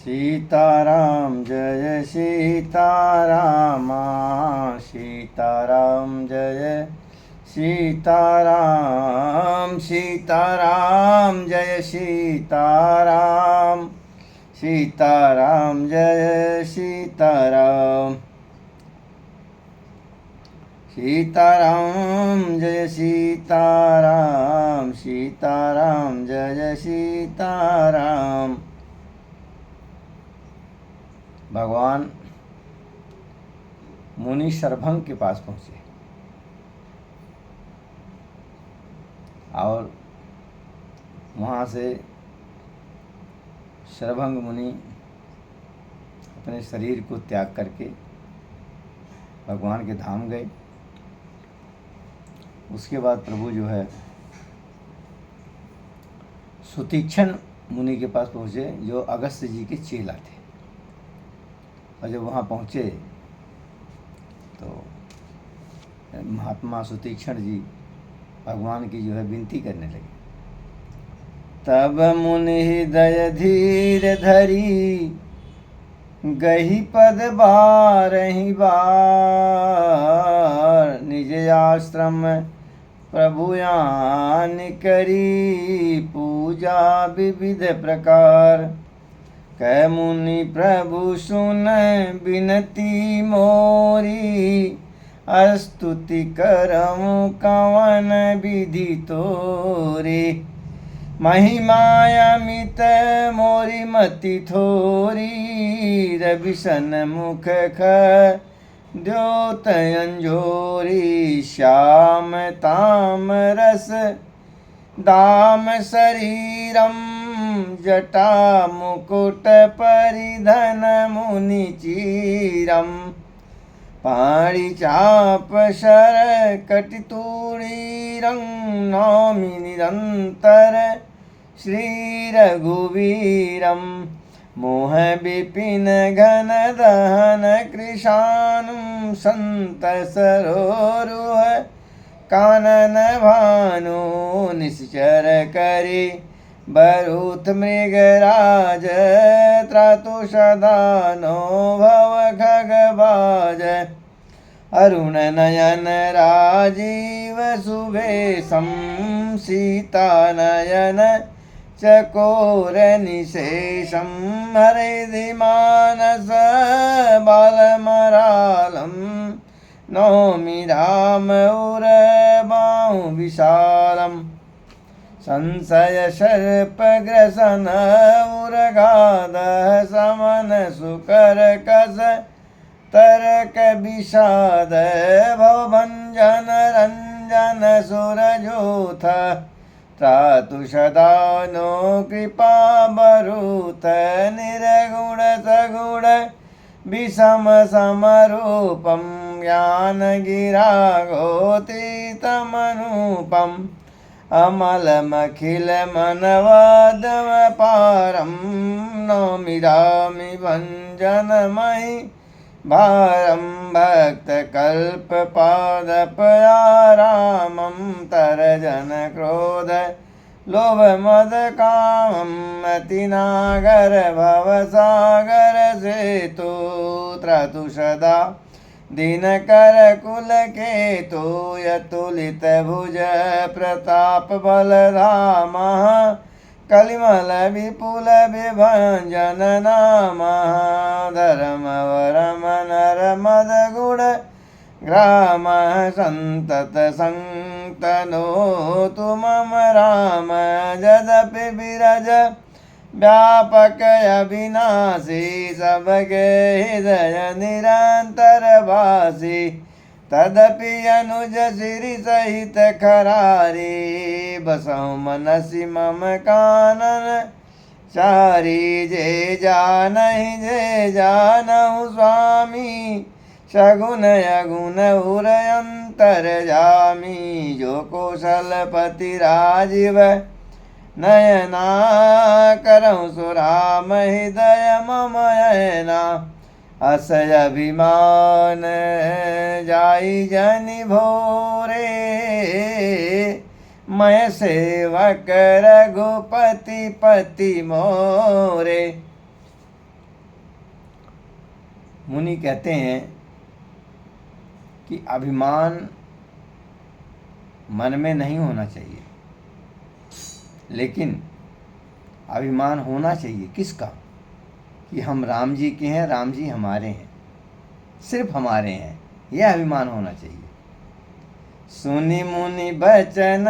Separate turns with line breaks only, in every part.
सीताराम जय सीताराम सीताराम जय सीताराम सीताराम जय सीताराम सीताराम जय सीताराम सीताराम जय सीताराम सीताराम जय सीताराम। भगवान मुनि शरभंग के पास पहुँचे और वहाँ से शरभंग मुनि अपने शरीर को त्याग करके भगवान के धाम गए। उसके बाद प्रभु जो है सुतीक्षण मुनि के पास पहुँचे, जो अगस्त्य जी के चेला थे। और जब वहाँ पहुँचे तो महात्मा सुतीक्षण जी भगवान की जो है विनती करने लगे। तब मुनि हृदय धीर धरी गही पद बारहि बार, निज आश्रम प्रभु यान करी पूजा विविध प्रकार। कै मुनि प्रभु सुन बिनती मोरी, स्तुति करऊँ कवन विधि तोरे। महिमायमित मोरी मति थोरी, रविसन मुख द्योत अंजोरी। श्याम ताम रस दाम शरीरम, जटा मुकुट परिधन मुनि चीरम। पाणि चाप शर कटितूरी रंग, नौमि निरंतर श्री रघुवीरम। मोह विपिन घन दहन कृशानुम, संत सरोरुह कानन भानु। निश्चर करी बरूथ मृगराज, त्रातु सदा नो भव खगबाज। अरुण नयन राजीव सुवेशम, सीता नयन चकोर निशेषम। हृदि मानस बालमरालम, नौमि राम उर बाहु विशालम। संशय सर्प ग्रसन उरगाद, समन सुकर कस तरक विषाद। भवभंजन रंजन सुरजोथ, त्रातु सदा नो कृपा बरूथ। निर्गुण सगुण विषम समरूपम, ज्ञान गिरा गोतीतमनूपम। अमलमखिल मनवादम पारम, नौमि रामि भंजनमयि भारम। भक्त कल्प पादपयारामं, तरजन क्रोध लोभ मद कामं। अतिनागर भवसागर सेतु, त्रातु सदा दिनकर कुल केतु। यतुलित भुज प्रताप बलधामा, कलिमल विपुल विभंजन नामा। धर्म वरम नर मद गुण ग्राम, संतत संतनोतु मम राम। यद्यपि बिरज व्यापक अविनाशी, सबके हृदय निरंतर वासी। तदपि अनुज श्री सहित खरारी, बसहु मनसि मम कानन चारी। जे जानहु स्वामी, सगुन अगुन उर अंतर जामी। जो कौशलपति राजीव नयना, करऊँ सुराम हृदय मम यना। असय अभिमान जाई जनि भोरे, मैं सेवक रघुपति पति मोरे। मुनि कहते हैं कि अभिमान मन में नहीं होना चाहिए, लेकिन अभिमान होना चाहिए किसका? कि हम राम जी के हैं, राम जी हमारे हैं, सिर्फ हमारे हैं, यह अभिमान होना चाहिए। सुनि मुनि बचन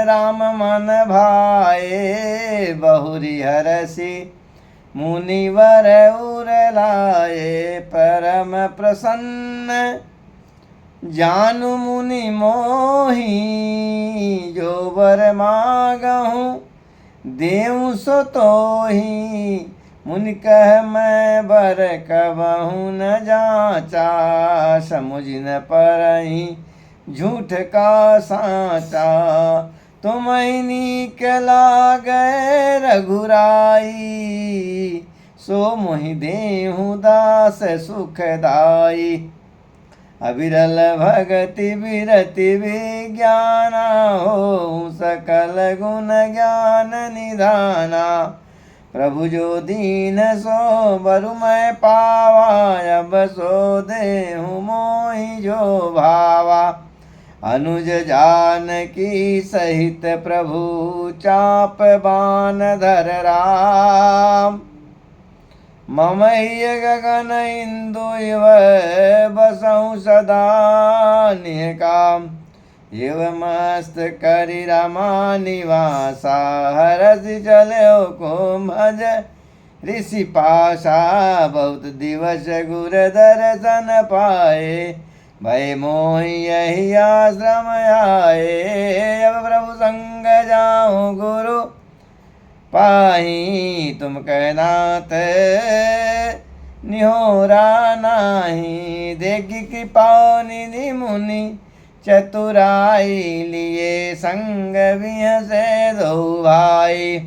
राम मन भाए, बहुरी हरसि मुनिवर उर लाए। परम प्रसन्न जानु मुनि मोही, जो वर मागहूँ देऊँ सो तोही। मुनि कह मैं बर कबहूँ न जाचा, समुझ न परहीं झूठ का साचा। तुम्हें नीक लागे रघुराई, सो मोहि देहूँ दास सुखदाई। अविरल भगति बिरति विज्ञाना, हो सकल गुण ज्ञान निधाना। प्रभु जो दीन सो बरु मैं पावा, अब सो देहूँ मोहि जो भावा। अनुज जानकी सहित प्रभु चाप बान धर राम। ममैय गगन इंदु इव बसहु सदा निह काम। इव मस्त करि रमा निवासा, हरसि चलो कुंभज ऋषि पाशा। बहुत दिवस गुर दर्शन पाए, भय मोहि यही आश्रम आए। अब प्रभु संग जाऊँ गुरु पाही, तुम कहनात निहोरा नाही। देखी कृपा निधि मुनि चतुराई, लिए संग बिहसे दो भाई।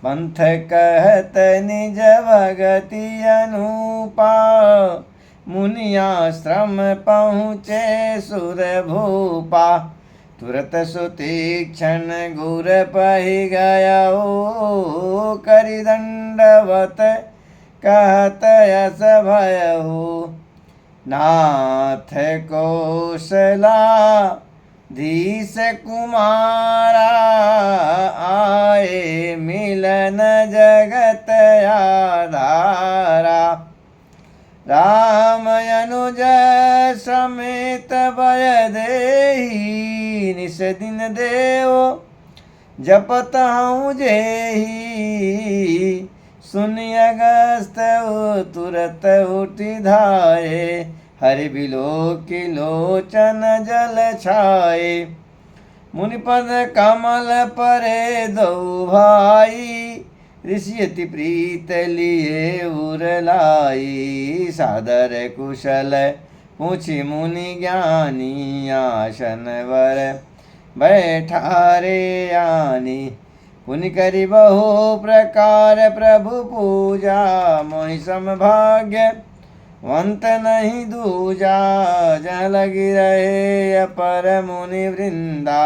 पंथ कहत निज भगति अनुपा, मुनि आश्रम पहुँचे सुर भूपा। तुरत सुतीक्षण गुर पहि गया, करि दंडवत कहत यस भयहु। नाथ कौशला धीस कुमारा, आए मिलन जगत आधारा। राम अनुज समेत भय देहि, निस दिन देव जपत हूँ जेहि। सुनि अगस्त तुरत उठि धाये, हरि बिलोकि लोचन जल छाए। मुनिपद कमल परे दो भाई, ऋषि अति प्रीत लिए उर लाई। सादर कुशल पूछि मुनि ज्ञानी, आसन वर बैठारे आनी। पुनि करि बहु प्रकार प्रभु पूजा, मोहि सम भाग्य वंत नहीं दूजा। जहाँ लगी रहे अपर मुनि वृंदा,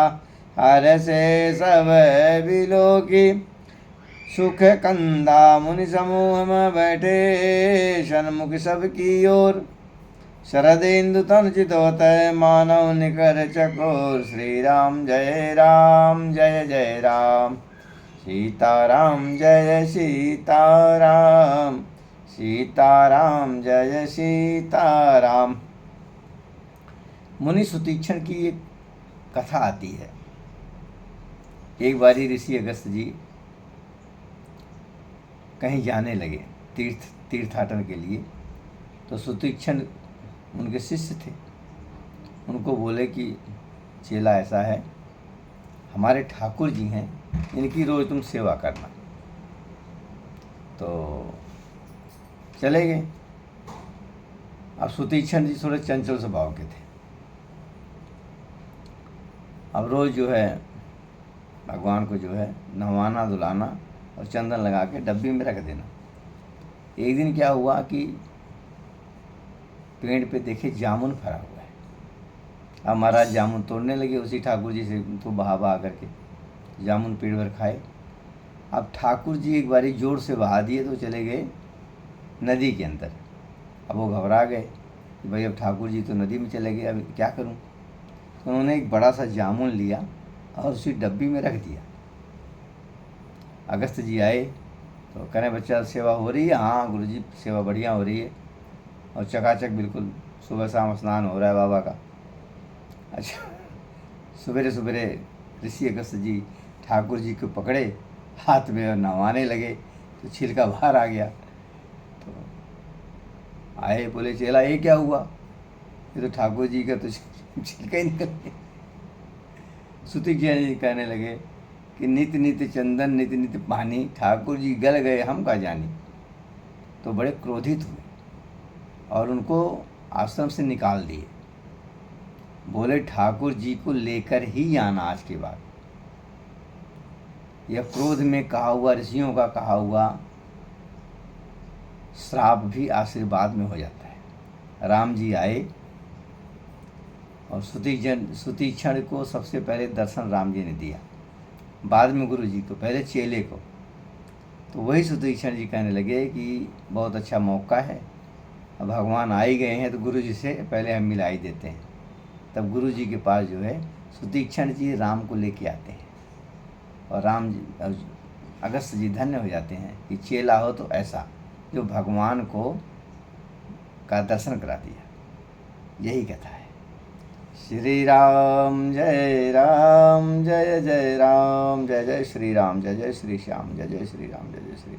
हर से सब बिलोकी सुख कंदा। मुनि समूह में बैठे सन्मुख सबकी ओर, शरदेन्दु तन चितवत मानव निकर चकोर। श्री राम जय राम जय जय राम, सीताराम जय सीताराम, सीताराम जय सीताराम। मुनि सुतीक्षण की एक कथा आती है। एक बारी ऋषि अगस्त जी कहीं जाने लगे तीर्थाटन के लिए, तो सुतीक्षण उनके शिष्य थे। उनको बोले कि चेला ऐसा है, हमारे ठाकुर जी हैं, इनकी रोज़ तुम सेवा करना। तो चले गए। अब सुतीक्षण जी थोड़े चंचल स्वभाव के थे। अब रोज़ जो है भगवान को जो है नहवाना धुलाना और चंदन लगा के डब्बी में रख देना। एक दिन क्या हुआ कि पेड़ पे देखे जामुन फरा हुआ है। अब महाराज जामुन तोड़ने लगे उसी ठाकुर जी से, तो बहा करके जामुन पेड़ पर खाए। अब ठाकुर जी एक बारी जोर से बहा दिए तो चले गए नदी के अंदर, अब वो घबरा गए कि भाई अब ठाकुर जी तो नदी में चले गए, अब क्या करूं। तो उन्होंने एक बड़ा सा जामुन लिया और उसी डब्बी में रख दिया। अगस्त जी आए तो कह रहे बच्चा सेवा हो रही है? हाँ गुरुजी सेवा बढ़िया हो रही है, और चकाचक बिल्कुल सुबह शाम स्नान हो रहा है बाबा का। अच्छा, सवेरे सवेरे ऋषि अगस्त जी ठाकुर जी को पकड़े हाथ में और नहवाने लगे, तो छिलका बाहर आ गया। तो आए, बोले चेला ये क्या हुआ? ये तो ठाकुर जी का तो छिलका ही निकल गया। सुतिक जी कहने लगे कि नित नित चंदन नित नित पानी, ठाकुर जी गल गए हम का जानी। तो बड़े क्रोधित हुए और उनको आश्रम से निकाल दिए। बोले ठाकुर जी को लेकर ही आना आज के बाद। यह क्रोध में कहा हुआ, ऋषियों का कहा हुआ श्राप भी आशीर्वाद में हो जाता है। राम जी आए और सुतीक्षण को सबसे पहले दर्शन राम जी ने दिया, बाद में गुरु जी को, पहले चेले को। तो वही सुतीक्षण जी कहने लगे कि बहुत अच्छा मौका है, अब भगवान आ ही गए हैं तो गुरु जी से पहले हम मिला ही देते हैं। तब गुरु जी के पास जो है सुतीक्षण जी राम को लेके आते हैं, और राम जी अगस्त जी धन्य हो जाते हैं कि चेला हो तो ऐसा, जो भगवान को का दर्शन करा दिया। यही कथा है। श्री राम जय राम, जय जय राम, जय जय श्री राम, जय जय श्री श्याम, जय जय श्री राम, जय जय श्री।